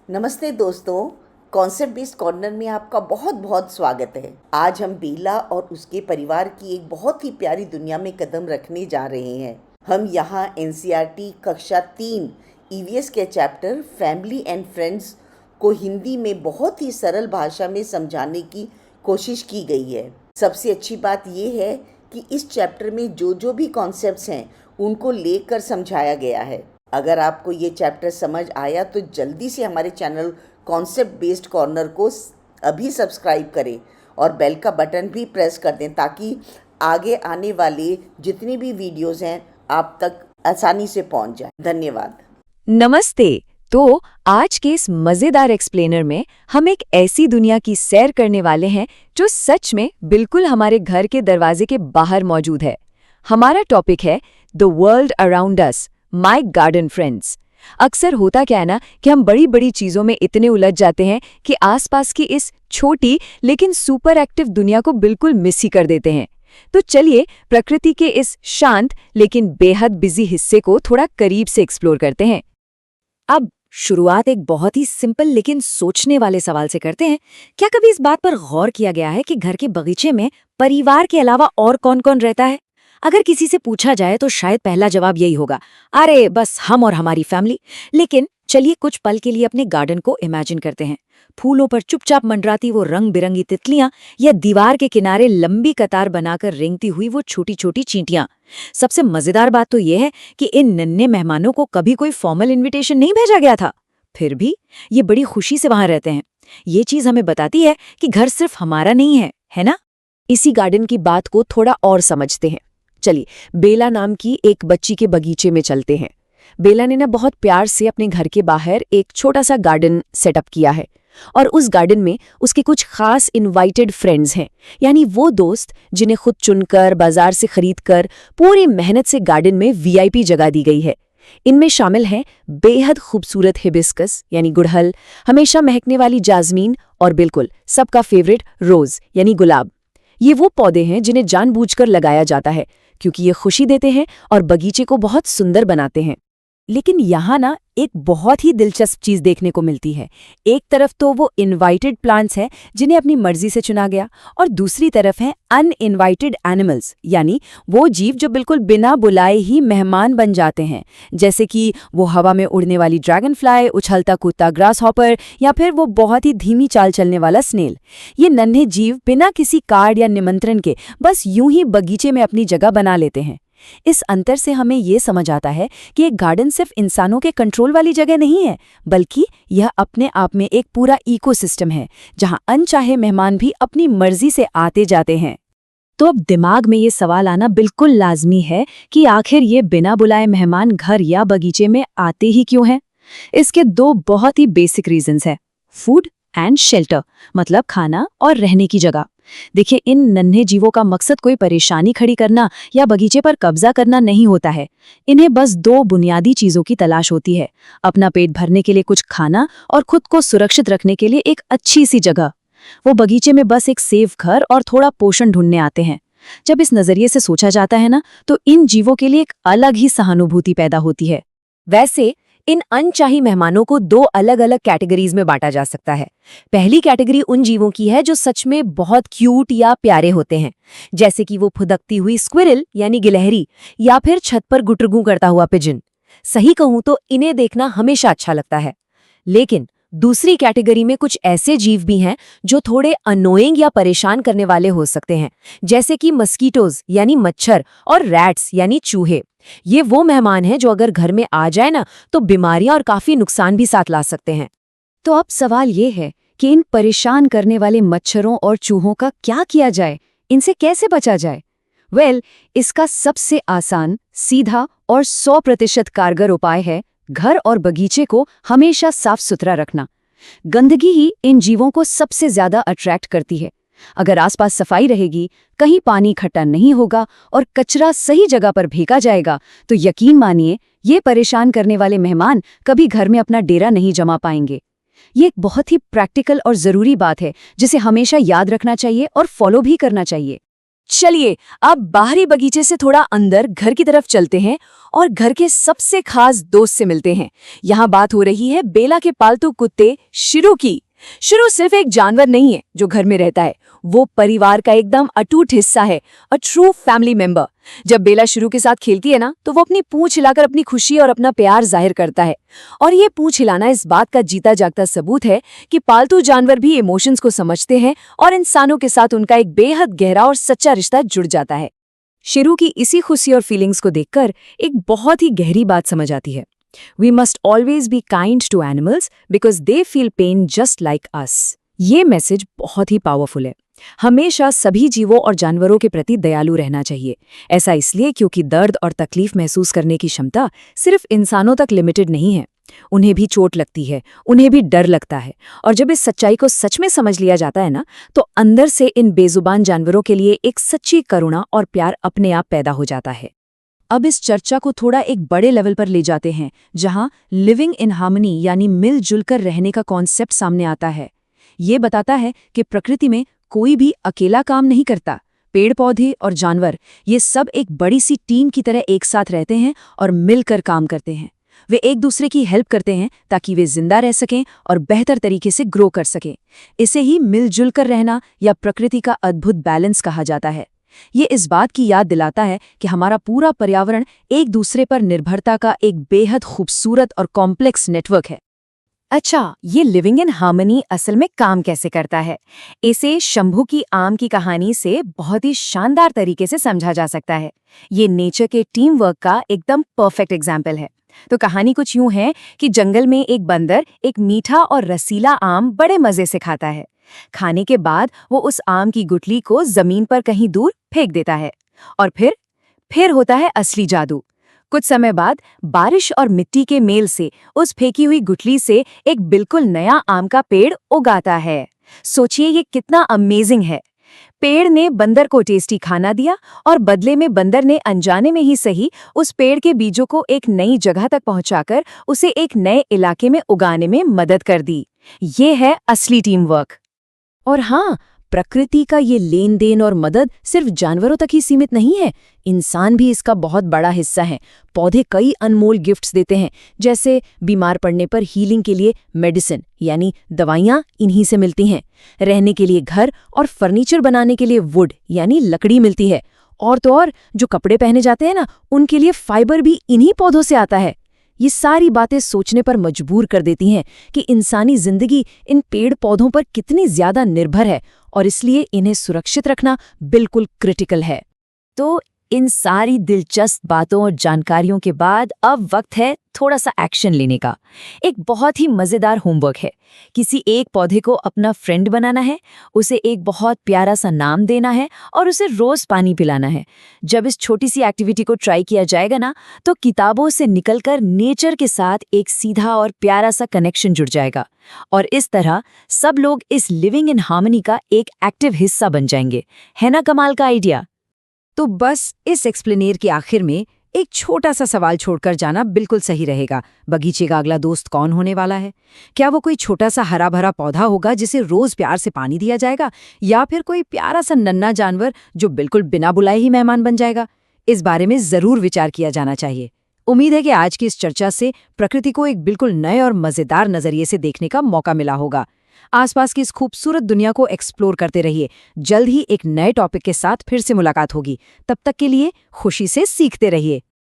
नमस्ते दोस्तों। Concept based corner में आपका बहुत बहुत स्वागत है। आज हम बेला और उसके परिवार की एक बहुत ही प्यारी दुनिया में कदम रखने जा रहे हैं। हम यहाँ एनसीईआरटी कक्षा 3 ईवीएस के चैप्टर फैमिली एंड फ्रेंड्स को हिंदी में बहुत ही सरल भाषा में समझाने की कोशिश की गई है। सबसे अच्छी बात यह है कि इस चैप्टर में जो भी कॉन्सेप्ट्स हैं उनको लेकर समझाया गया है। अगर आपको ये चैप्टर समझ आया तो जल्दी से हमारे चैनल कॉन्सेप्ट बेस्ड कॉर्नर को अभी सब्सक्राइब करें और बेल का बटन भी प्रेस कर दें ताकि आगे आने वाले जितने भी वीडियोस हैं आप तक आसानी से पहुंच जाए। धन्यवाद। नमस्ते। तो आज के इस मजेदार एक्सप्लेनर में हम एक ऐसी दुनिया की सैर करने वाले हैं जो सच में बिल्कुल हमारे घर के दरवाजे के बाहर मौजूद है। हमारा टॉपिक है the world around us, my garden friends. अक्सर होता क्या है ना कि हम बड़ी बड़ी चीजों में इतने उलझ जाते हैं कि आसपास की इस छोटी लेकिन सुपर एक्टिव दुनिया को बिल्कुल मिस ही कर देते हैं। तो चलिए प्रकृति के इस शांत लेकिन बेहद बिजी हिस्से को थोड़ा करीब से एक्सप्लोर करते हैं। अब शुरुआत एक बहुत ही सिंपल लेकिन सोचने वाले सवाल से करते हैं। क्या कभी इस बात पर गौर किया गया है कि घर के बगीचे में परिवार के अलावा और कौन कौन रहता है? अगर किसी से पूछा जाए तो शायद पहला जवाब यही होगा, अरे बस हम और हमारी फैमिली। लेकिन चलिए कुछ पल के लिए अपने गार्डन को इमेजिन करते हैं। फूलों पर चुपचाप मंडराती वो रंग बिरंगी तितलियां या दीवार के किनारे लंबी कतार बनाकर रेंगती हुई वो छोटी छोटी चींटियां। सबसे मजेदार बात तो यह है कि इन नन्हे मेहमानों को कभी कोई फॉर्मल इन्विटेशन नहीं भेजा गया था, फिर भी ये बड़ी खुशी से वहां रहते हैं। ये चीज हमें बताती है कि घर सिर्फ हमारा नहीं है ना? इसी गार्डन की बात को थोड़ा और समझते हैं। चलिए बेला नाम की एक बच्ची के बगीचे में चलते हैं। बेला ने ना बहुत प्यार से अपने घर के बाहर एक छोटा सा गार्डन सेटअप किया है और उस गार्डन में उसके कुछ खास इनवाइटेड फ्रेंड्स हैं, यानी वो दोस्त जिन्हें खुद चुनकर बाजार से खरीदकर पूरी मेहनत से गार्डन में वीआईपी जगह दी गई है। इनमें शामिल हैं बेहद खूबसूरत हिबिस्कस यानी गुड़हल, हमेशा महकने वाली जाजमीन और बिल्कुल सबका फेवरेट रोज यानी गुलाब। ये वो पौधे हैं जिन्हें जानबूझकर लगाया जाता है क्योंकि ये खुशी देते हैं और बगीचे को बहुत सुंदर बनाते हैं। लेकिन यहाँ ना एक बहुत ही दिलचस्प चीज देखने को मिलती है। एक तरफ तो वो इनवाइटेड प्लांट्स हैं जिन्हें अपनी मर्जी से चुना गया, और दूसरी तरफ हैं अनइनवाइटेड एनिमल्स, यानी वो जीव जो बिल्कुल बिना बुलाए ही मेहमान बन जाते हैं, जैसे कि वो हवा में उड़ने वाली ड्रैगन फ्लाई, उछलता कूदता ग्रास हॉपर या फिर वो बहुत ही धीमी चाल चलने वाला स्नेल। ये नन्हे जीव बिना किसी कार्ड या निमंत्रण के बस यूं ही बगीचे में अपनी जगह बना लेते हैं। इस अंतर से हमें ये समझ आता है कि एक गार्डन सिर्फ इंसानों के कंट्रोल वाली जगह नहीं है, बल्कि यह अपने आप में एक पूरा इकोसिस्टम है जहां अनचाहे मेहमान भी अपनी मर्जी से आते जाते हैं। तो अब दिमाग में ये सवाल आना बिल्कुल लाजमी है कि आखिर ये बिना बुलाए मेहमान घर या बगीचे में आते ही क्यों हैं? इसके दो बहुत ही बेसिक रीजंस हैं, फूड एंड शेल्टर, मतलब खाना और रहने की जगह। देखिए, इन नन्हे जीवों का मकसद कोई परेशानी खड़ी करना या बगीचे पर कब्जा करना नहीं होता है। इन्हें बस दो बुनियादी चीजों की तलाश होती है, अपना पेट भरने के लिए कुछ खाना और खुद को सुरक्षित रखने के लिए एक अच्छी सी जगह। वो बगीचे में बस एक सेफ घर और थोड़ा पोषण ढूंढने आते हैं। जब इस नजरिए से सोचा जाता है ना, तो इन जीवों के लिए एक अलग ही सहानुभूति पैदा होती है। वैसे इन अनचाही मेहमानों को दो अलग अलग कैटेगरीज में बांटा जा सकता है। पहली कैटेगरी उन जीवों की है जो सच में बहुत क्यूट या प्यारे होते हैं, जैसे कि वो फुदकती हुई स्क्विरल यानी गिलहरी या फिर छत पर गुटरगू करता हुआ पिजन। सही कहूं तो इन्हें देखना हमेशा अच्छा लगता है। लेकिन दूसरी कैटेगरी में कुछ ऐसे जीव भी हैं जो थोड़े अनोइंग या परेशान करने वाले हो सकते हैं, जैसे कि मस्कीटोज यानी मच्छर और रैट्स यानी चूहे। ये वो मेहमान हैं जो अगर घर में आ जाए ना तो बीमारियां और काफी नुकसान भी साथ ला सकते हैं। तो अब सवाल ये है कि इन परेशान करने वाले मच्छरों और चूहों का क्या किया जाए, इनसे कैसे बचा जाए? इसका सबसे आसान, सीधा और 100% कारगर उपाय है घर और बगीचे को हमेशा साफ सुथरा रखना। गंदगी ही इन जीवों को सबसे ज्यादा अट्रैक्ट करती है। अगर आसपास सफाई रहेगी, कहीं पानी इकट्ठा नहीं होगा और कचरा सही जगह पर फेंका जाएगा, तो यकीन मानिए ये परेशान करने वाले मेहमान कभी घर में अपना डेरा नहीं जमा पाएंगे। ये एक बहुत ही प्रैक्टिकल और जरूरी बात है जिसे हमेशा याद रखना चाहिए और फॉलो भी करना चाहिए। चलिए अब बाहरी बगीचे से थोड़ा अंदर घर की तरफ चलते हैं और घर के सबसे खास दोस्त से मिलते हैं। यहाँ बात हो रही है बेला के पालतू कुत्ते शिरू की। शिरू सिर्फ एक जानवर नहीं है जो घर में रहता है, वो परिवार का एकदम अटूट हिस्सा है, अ ट्रू फैमिली मेंबर। जब बेला शिरू के साथ खेलती है ना, तो वो अपनी पूंछ हिलाकर अपनी खुशी और अपना प्यार जाहिर करता है। और ये पूंछ हिलाना इस बात का जीता जागता सबूत है कि पालतू जानवर भी इमोशंस को समझते हैं और इंसानों के साथ उनका एक बेहद गहरा और सच्चा रिश्ता जुड़ जाता है। शिरू की इसी खुशी और फीलिंग्स को देखकर एक बहुत ही गहरी बात समझ आती है। We must always be kind to animals because they feel pain just like us. ये मैसेज बहुत ही पावरफुल है। हमेशा सभी जीवों और जानवरों के प्रति दयालु रहना चाहिए। ऐसा इसलिए क्योंकि दर्द और तकलीफ महसूस करने की क्षमता सिर्फ इंसानों तक लिमिटेड नहीं है। उन्हें भी चोट लगती है, उन्हें भी डर लगता है, और जब इस सच्चाई को सच में समझ लिया जाता है ना, तो अंदर से इन बेजुबान जानवरों के लिए एक सच्ची करुणा और प्यार अपने आप पैदा हो जाता है। अब इस चर्चा को थोड़ा एक बड़े लेवल पर ले जाते हैं, जहां लिविंग इन हार्मनी यानी मिलजुल कर रहने का कॉन्सेप्ट सामने आता है। ये बताता है कि प्रकृति में कोई भी अकेला काम नहीं करता। पेड़ पौधे और जानवर ये सब एक बड़ी सी टीम की तरह एक साथ रहते हैं और मिलकर काम करते हैं। वे एक दूसरे की हेल्प करते हैं ताकि वे जिंदा रह सकें और बेहतर तरीके से ग्रो कर सकें। इसे ही मिलजुल कर रहना या प्रकृति का अद्भुत बैलेंस कहा जाता है। ये इस बात की याद दिलाता है कि हमारा पूरा पर्यावरण एक दूसरे पर निर्भरता का एक बेहद खूबसूरत और कॉम्प्लेक्स नेटवर्क है। अच्छा, ये लिविंग इन हार्मनी असल में काम कैसे करता है? इसे शंभू की आम की कहानी से बहुत ही शानदार तरीके से समझा जा सकता है। ये नेचर के टीम वर्क का एकदम परफेक्ट एग्जाम्पल है। तो कहानी कुछ यूं है कि जंगल में एक बंदर एक मीठा और रसीला आम बड़े मजे से खाता है। खाने के बाद वो उस आम की गुठली को जमीन पर कहीं दूर फेंक देता है। और फिर होता है असली जादू। कुछ समय बाद बारिश और मिट्टी के मेल से उस फेंकी हुई गुठली से एक बिल्कुल नया आम का पेड़ उगाता है। सोचिए ये कितना अमेजिंग है। पेड़ ने बंदर को टेस्टी खाना दिया और बदले में बंदर ने अनजाने में ही सही उस पेड़ के बीजों को एक नई जगह तक पहुंचाकर उसे एक नए इलाके में उगाने में मदद कर दी। ये है असली टीम वर्क। और हाँ, प्रकृति का ये लेन देन और मदद सिर्फ जानवरों तक ही सीमित नहीं है, इंसान भी इसका बहुत बड़ा हिस्सा है। पौधे कई अनमोल गिफ्ट्स देते हैं, जैसे बीमार पड़ने पर हीलिंग के लिए मेडिसिन यानी दवाइयाँ इन्हीं से मिलती हैं। रहने के लिए घर और फर्नीचर बनाने के लिए वुड यानी लकड़ी मिलती है। और तो और जो कपड़े पहने जाते हैं ना, उनके लिए फाइबर भी इन्हीं पौधों से आता है। ये सारी बातें सोचने पर मजबूर कर देती हैं कि इंसानी जिंदगी इन पेड़ पौधों पर कितनी ज्यादा निर्भर है और इसलिए इन्हें सुरक्षित रखना बिल्कुल क्रिटिकल है। तो इन सारी दिलचस्प बातों और जानकारियों के बाद अब वक्त है थोड़ा सा एक्शन लेने का। एक बहुत ही मजेदार होमवर्क है। किसी एक पौधे को अपना फ्रेंड बनाना है, उसे एक बहुत प्यारा सा नाम देना है और उसे रोज पानी पिलाना है। जब इस छोटी सी एक्टिविटी को ट्राई किया जाएगा ना, तो किताबों से निकलकर नेचर के साथ एक सीधा और प्यारा सा कनेक्शन जुड़ जाएगा और इस तरह सब लोग इस लिविंग इन हार्मनी का एक एक्टिव हिस्सा बन जाएंगे। है ना कमाल का आइडिया? तो बस इस एक्सप्लेनेर के आखिर में एक छोटा सा सवाल छोड़कर जाना बिल्कुल सही रहेगा। बगीचे का अगला दोस्त कौन होने वाला है? क्या वो कोई छोटा सा हरा भरा पौधा होगा जिसे रोज प्यार से पानी दिया जाएगा, या फिर कोई प्यारा सा नन्हा जानवर जो बिल्कुल बिना बुलाए ही मेहमान बन जाएगा? इस बारे में जरूर विचार किया जाना चाहिए। उम्मीद है कि आज की इस चर्चा से प्रकृति को एक बिल्कुल नए और मजेदार नजरिए से देखने का मौका मिला होगा। आसपास की इस खूबसूरत दुनिया को एक्सप्लोर करते रहिए। जल्द ही एक नए टॉपिक के साथ फिर से मुलाकात होगी। तब तक के लिए खुशी से सीखते रहिए।